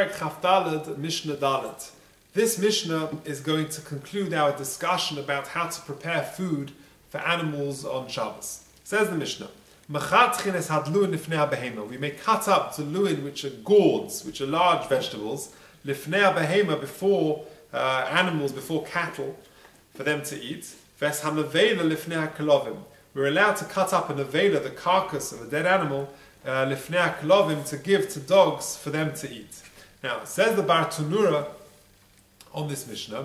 Perek Chaf Daled, Mishnah Daled. This Mishnah is going to conclude our discussion about how to prepare food for animals on Shabbos. Says the Mishnah, we may cut up deluin, which are gourds, which are large vegetables, lifnei behema, before animals, before cattle, for them to eat. We're allowed to cut up an avela, the carcass of a dead animal, lifnei hakelovim, to give to dogs for them to eat. Now, says the Bar Tanura on this Mishnah,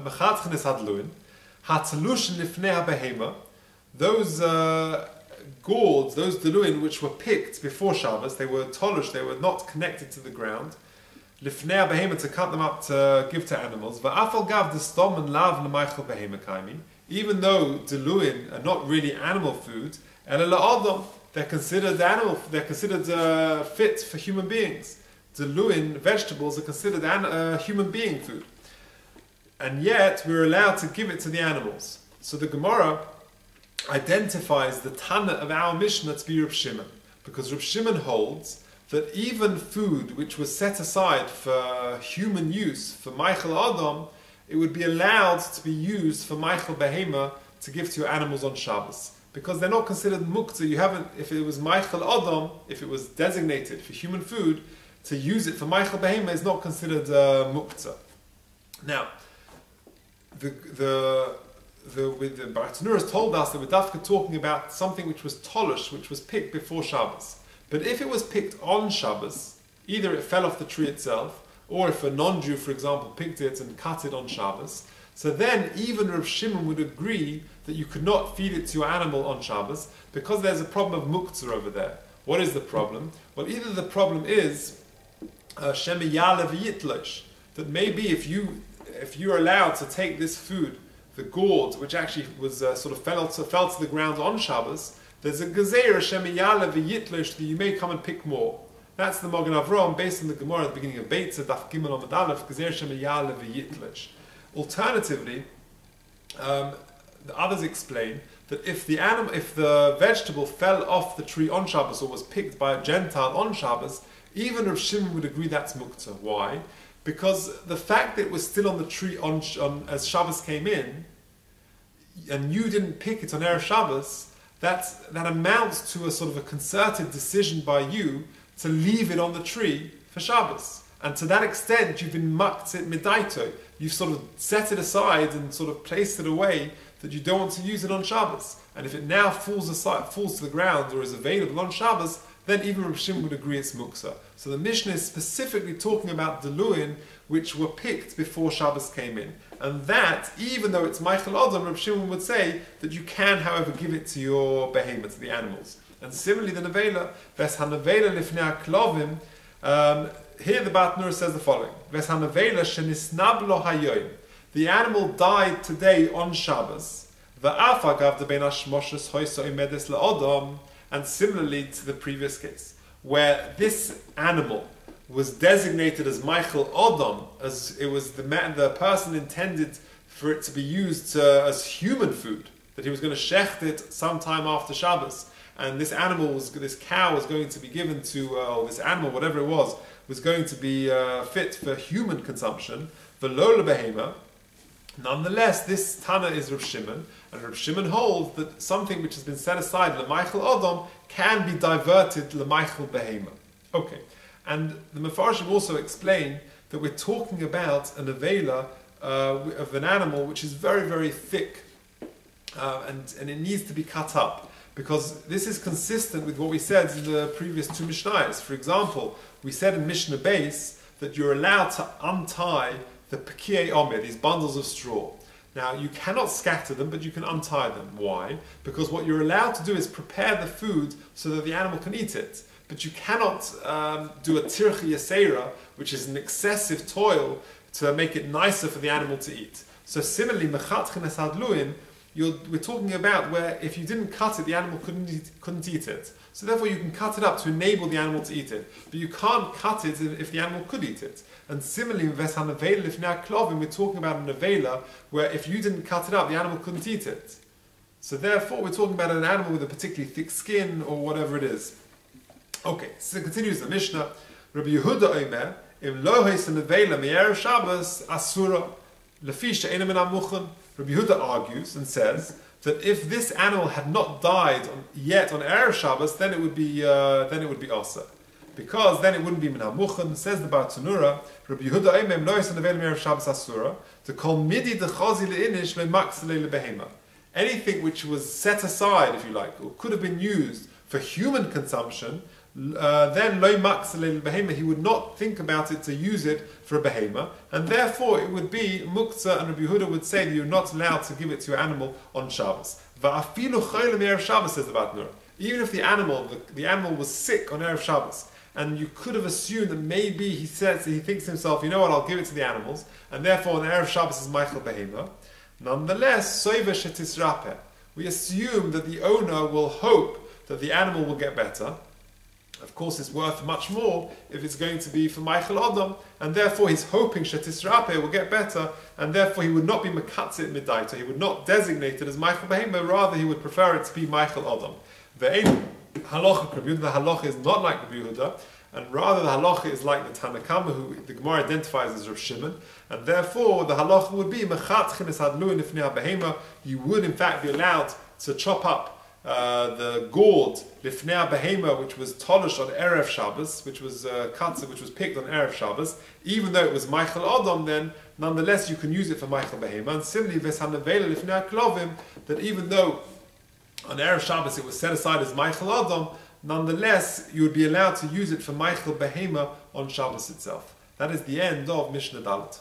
those gourds, those deluin which were picked before Shabbos, they were tolush, they were not connected to the ground, lifnei behema, to cut them up to give to animals, even though deluin are not really animal food, they're considered fit for human beings. Deluin vegetables are considered human being food, and yet we're allowed to give it to the animals. So the Gemara identifies the Tana of our Mishnah to be Reb Shimon, because Reb Shimon holds that even food which was set aside for human use, for Michael Adam, it would be allowed to be used for Michael Behema to give to your animals on Shabbos, because they're not considered muktzah. You haven't, if it was Michael Adam, if it was designated for human food, to use it for Michael Behema is not considered muktzah. Now, the Bar Tanura has told us that we're dafka talking about something which was tolush, which was picked before Shabbos. But if it was picked on Shabbos, either it fell off the tree itself, or if a non-Jew, for example, picked it and cut it on Shabbos, so then even Reb Shimon would agree that you could not feed it to your animal on Shabbos, because there's a problem of muktzah over there. What is the problem? Well, either the problem is that maybe if you're allowed to take this food, the gourd, which actually was sort of fell to the ground on Shabbos, there's a gezeira shemiyala v'yitlish that you may come and pick more. That's the Magen Avraham based on the Gemara at the beginning of Beitza, Daf Gimel Amud Aleph, gezeira shemiyala v'yitlish. Alternatively, the others explain that if the vegetable fell off the tree on Shabbos or was picked by a Gentile on Shabbos, even Rav Shimon would agree that's muktzah. Why? Because the fact that it was still on the tree as Shabbos came in, and you didn't pick it on Erev Shabbos, that amounts to a sort of a concerted decision by you to leave it on the tree for Shabbos. And to that extent, you've been muktzah midaito. You've sort of set it aside and sort of placed it away that you don't want to use it on Shabbos. And if it now falls to the ground or is available on Shabbos, then even Reb Shimon would agree it's muktzah. So the Mishnah is specifically talking about deluin which were picked before Shabbos came in. And that, even though it's Michael Adam, Reb Shimon would say that you can, however, give it to your behemoth, to the animals. And similarly, the nevela, Ves ha-nevela lifnei haklovim, here the Bar Tanura says the following, Ves ha-nevela shenisnab lo hayoim, the animal died today on Shabbos, va'af agav de ben hashmoshes hoyso imedes la'odom, and similarly to the previous case, where this animal was designated as Michael Odom, as it was the person intended for it to be used as human food, that he was going to shecht it sometime after Shabbos, and this cow was going to be given to, or this animal, whatever it was going to be fit for human consumption, v'lo lebehema. Nonetheless, this Tana is Reb Shimon, and Reb Shimon holds that something which has been set aside, L'Michael Odom, can be diverted L'Michael Behema. Okay, and the Mefarshim also explain that we're talking about an avela of an animal which is very, very thick, and it needs to be cut up, because this is consistent with what we said in the previous two Mishnayos. For example, we said in Mishnah Base that you're allowed to untie the Pekiei Omer, these bundles of straw. Now, you cannot scatter them, but you can untie them. Why? Because what you're allowed to do is prepare the food so that the animal can eat it. But you cannot do a tirchi yaseira, which is an excessive toil to make it nicer for the animal to eat. So similarly, mechatchines hadluin, we're talking about where if you didn't cut it, the animal couldn't eat it. So therefore you can cut it up to enable the animal to eat it. But you can't cut it if the animal could eat it. And similarly, we're talking about an avela where if you didn't cut it up, the animal couldn't eat it. So therefore we're talking about an animal with a particularly thick skin or whatever it is. Okay, so it continues the Mishnah. Rabbi Yehuda Omer, Im lo heisen nevela me'erev Shabbos asura lefi she'ena min hamuchen. Rabbi Yehuda argues and says that if this animal had not died yet on erev Shabbos, then it would be asa, because then it wouldn't be min hamuchen. Says the Bartanura, Rabbi Yehuda Oimem lo heisen nevela me'erev Shabbos asura to call midi dechazi leinish le'maksele lebehema. Anything which was set aside, if you like, or could have been used for human consumption, then lo maksele behema, he would not think about it to use it for a behema, and therefore it would be muktzah, and Rabbi Yehuda would say that you're not allowed to give it to your animal on Shabbos. Va'afilu choylem erev Shabbos, says the Bartanura. Even if the animal was sick on erev Shabbos, and you could have assumed that maybe he thinks to himself, you know what, I'll give it to the animals, and therefore on erev Shabbos is Michael behema. Nonetheless, soiva shetisrape, we assume that the owner will hope that the animal will get better. Of course, it's worth much more if it's going to be for Michael Adam, and therefore he's hoping shetisrape will get better, and therefore he would not be mekatzit midaita, he would not designate it as Michael behema, rather he would prefer it to be Michael Adam. The halacha is not like Rabbi Yehuda, and rather the halacha is like the Tanakama, who the Gemara identifies as Rav Shimon, and therefore the halacha would be you would in fact be allowed to chop up the gourd lifnei behema, which was tolish on erev Shabbos, which was katzah, which was picked on erev Shabbos, even though it was Michael Adam. Then nonetheless you can use it for Michael behema. And similarly, v'sanavela lifnei klovim, that even though on erev Shabbos it was set aside as Michael Adam, nonetheless, you would be allowed to use it for Michael Behema on Shabbos itself. That is the end of Mishnah Dalet.